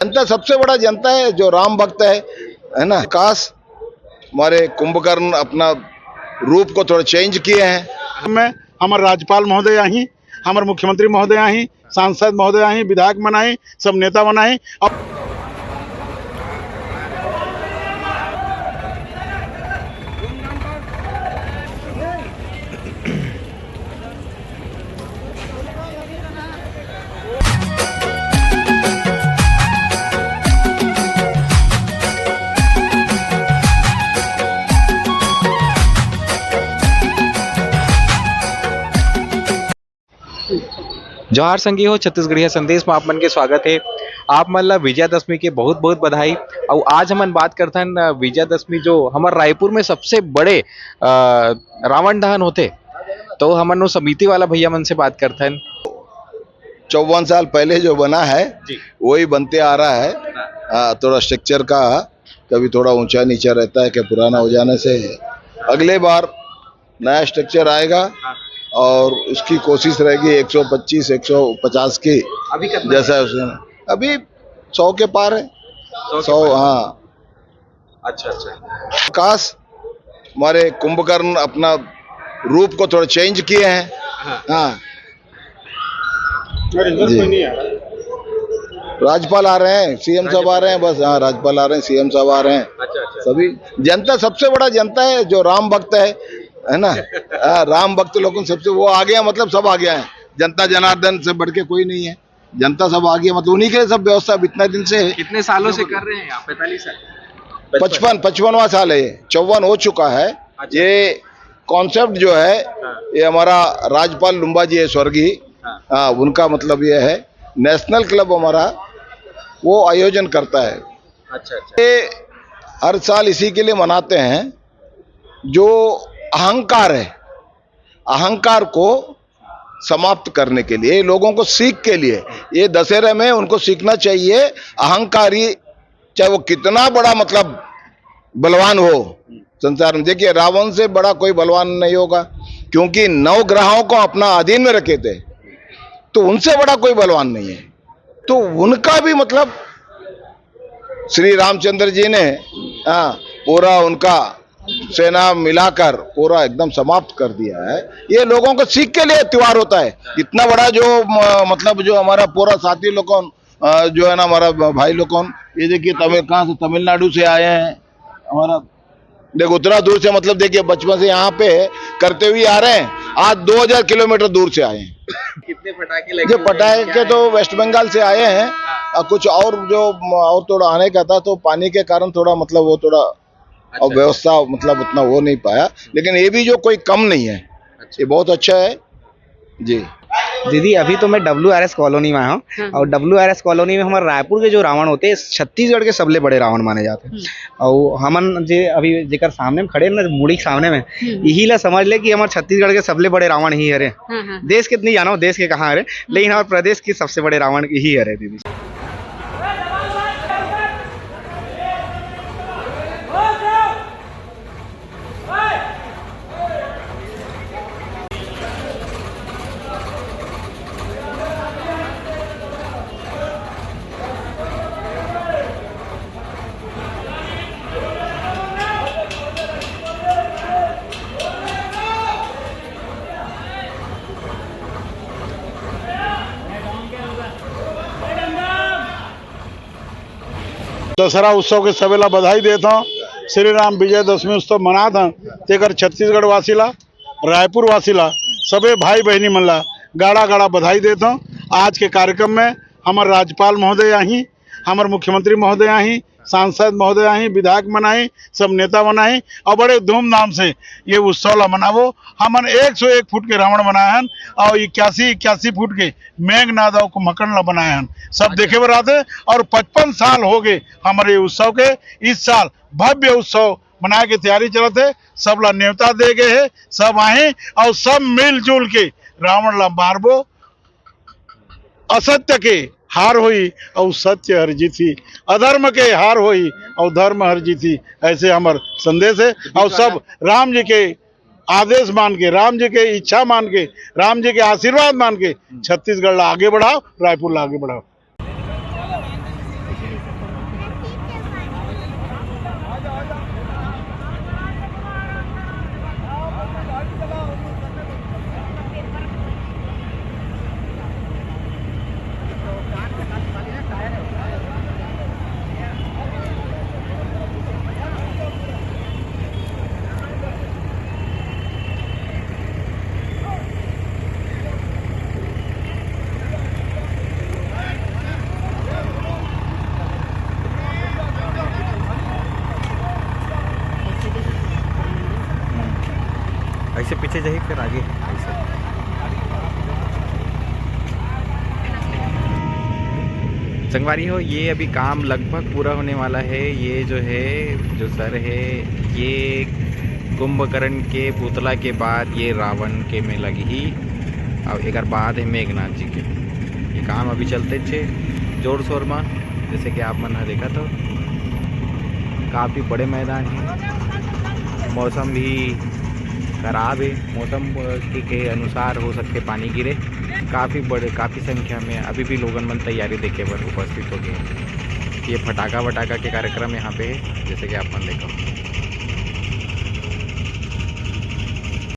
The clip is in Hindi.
जनता सबसे बड़ा जनता है, जो राम भक्त है ना। काश हमारे कुंभकर्ण अपना रूप को थोड़ा चेंज किए हैं। में हमारे राज्यपाल महोदय आई, हमारे मुख्यमंत्री महोदय आई, सांसद महोदय आई, विधायक बनाई, सब नेता बनाई। जोहार संगी हो छत्तीसगढ़िया संदेश में आप मन के स्वागत है। आप मन ला विजयादशमी के बहुत बहुत बधाई। और आज हमन बात करथन विजयादशमी जो हमार रायपुर में सबसे बड़े रावण दहन होते, तो हमन वो समिति वाला भैया मन से बात करथन। 54 साल पहले जो बना है वही बनते आ रहा है। थोड़ा स्ट्रक्चर का कभी थोड़ा ऊंचा नीचा रहता है कि पुराना हो जाने से अगले बार नया स्ट्रक्चर आएगा और उसकी कोशिश रहेगी 125 150 की। अभी जैसा है उसमें अभी 100 के पार है। 100 हाँ। अच्छा अच्छा। काश हमारे कुंभकर्ण अपना रूप को थोड़ा चेंज किए हैं। हाँ जी। राज्यपाल आ रहे हैं, सीएम साहब आ रहे हैं, बस। हाँ, राज्यपाल आ रहे हैं, सीएम साहब आ रहे हैं। अच्छा। सभी जनता सबसे बड़ा जनता है, जो राम भक्त है ना। राम भक्त लोगों सबसे वो आ गया, मतलब सब आ गया है। जनता जनार्दन से बढ़ के कोई नहीं है, जनता सब आ गया, मतलब उन्हीं के लिए सब व्यवस्था इतना दिन से। कितने सालों से कर रहे हैं आप? 45 साल? 55वां साल है ये। 54 हो चुका है। ये कॉन्सेप्ट जो है ये हमारा राज्यपाल लुम्बा जी है, स्वर्गीय। हाँ, उनका मतलब ये है। नेशनल क्लब हमारा वो आयोजन करता है। अच्छा। ये हर साल इसी के लिए मनाते हैं, जो अहंकार है, अहंकार को समाप्त करने के लिए, लोगों को सीख के लिए। ये दशहरे में उनको सीखना चाहिए। अहंकारी चाहे वो कितना बड़ा मतलब बलवान हो संसार में, देखिए रावण से बड़ा कोई बलवान नहीं होगा, क्योंकि 9 ग्रहों को अपना अधीन में रखे थे, तो उनसे बड़ा कोई बलवान नहीं है। तो उनका भी मतलब श्री रामचंद्र जी ने पूरा उनका सेना मिलाकर पूरा एकदम समाप्त कर दिया है। ये लोगों को सीख के लिए त्योहार होता है। इतना बड़ा जो मतलब जो हमारा पूरा साथी लोगों जो है ना, हमारा भाई लोगों, ये देखिए कहाँ से, तमिलनाडु से आए हैं। हमारा देखो उतना दूर से, मतलब देखिए बचपन से यहाँ पे करते हुए आ रहे हैं, आज 2000 किलोमीटर दूर से आए हैं। कितने पटाखे लगे? पटाखे तो वेस्ट बंगाल से आए हैं। कुछ और जो और थोड़ा आने का था, तो पानी के कारण थोड़ा मतलब वो थोड़ा और व्यवस्था मतलब उतना हो नहीं पाया, लेकिन ये भी जो कोई कम नहीं है। ये बहुत अच्छा है जी। दीदी अभी तो मैं WRS कॉलोनी में आया हूँ, और WRS कॉलोनी में हमारे रायपुर के जो रावण होते हैं, छत्तीसगढ़ के सबले बड़े रावण माने जाते हैं। और हमन जे अभी जेकर सामने में खड़े ना, मुड़ी के सामने में, यही ला समझ ले कि हमारे छत्तीसगढ़ के सबले बड़े रावण ही हरे। देश के नहीं जानो देश के कहाँ हरे, लेकिन हमारे प्रदेश की सबसे बड़े रावण ही हरे दीदी। दशहरा उत्सव के सवेला बधाई देता हूँ। श्री राम विजयदशमी उत्सव मनात हन, तेकर छत्तीसगढ़ वासीला, रायपुर वासीला, सबे भाई बहनी मन ला गाड़ा गाड़ा बधाई देता हूँ। आज के कार्यक्रम में हमारे राज्यपाल महोदय आई, हमारे मुख्यमंत्री महोदय आई, सांसद महोदय आई, विधायक बनाई, सब नेता बनाई, और बड़े धूमधाम से ये उत्सव ला मनावो। हमन 101 फुट के रावण बनाए हन, और 81 फुट के मेघनाद और कुंभकर्ण ला बनाए हन। सब देखे बर आते, और 55 साल हो गए हमारे उत्सव के। इस साल भव्य उत्सव मनाए के तैयारी चलत है। सब ला न्योता दे गए है, सब आए और सब मिलजुल के रावण ला मारबो। असत्य के हार होई और सत्य हर जीती, अधर्म के हार होई और धर्म हर जीती, ऐसे हमार संदेश है। और सब राम जी के आदेश मान के, राम जी के इच्छा मान के, राम जी के आशीर्वाद मान के छत्तीसगढ़ ला आगे बढ़ाओ, रायपुर ला आगे बढ़ाओ। ऐसे पीछे जाइए फिर आगे ऐसे। संगवारी हो, ये अभी काम लगभग पूरा होने वाला है। ये जो है जो सर है ये कुंभकर्ण के पुतला के बाद ये रावण के में लगी ही और एक बाद है मेघनाथ जी के। ये काम अभी चलते छे जोर शोर में, जैसे कि आप मन ने देखा तो काफ़ी बड़े मैदान है। मौसम भी खराब है, मौसम के अनुसार हो सकते पानी गिरे। काफ़ी संख्या में अभी भी लोगन मन तैयारी देखे पर उपस्थित हो गए। ये फटाका वटाका के कार्यक्रम यहाँ पे है, जैसे कि आप मन देखो।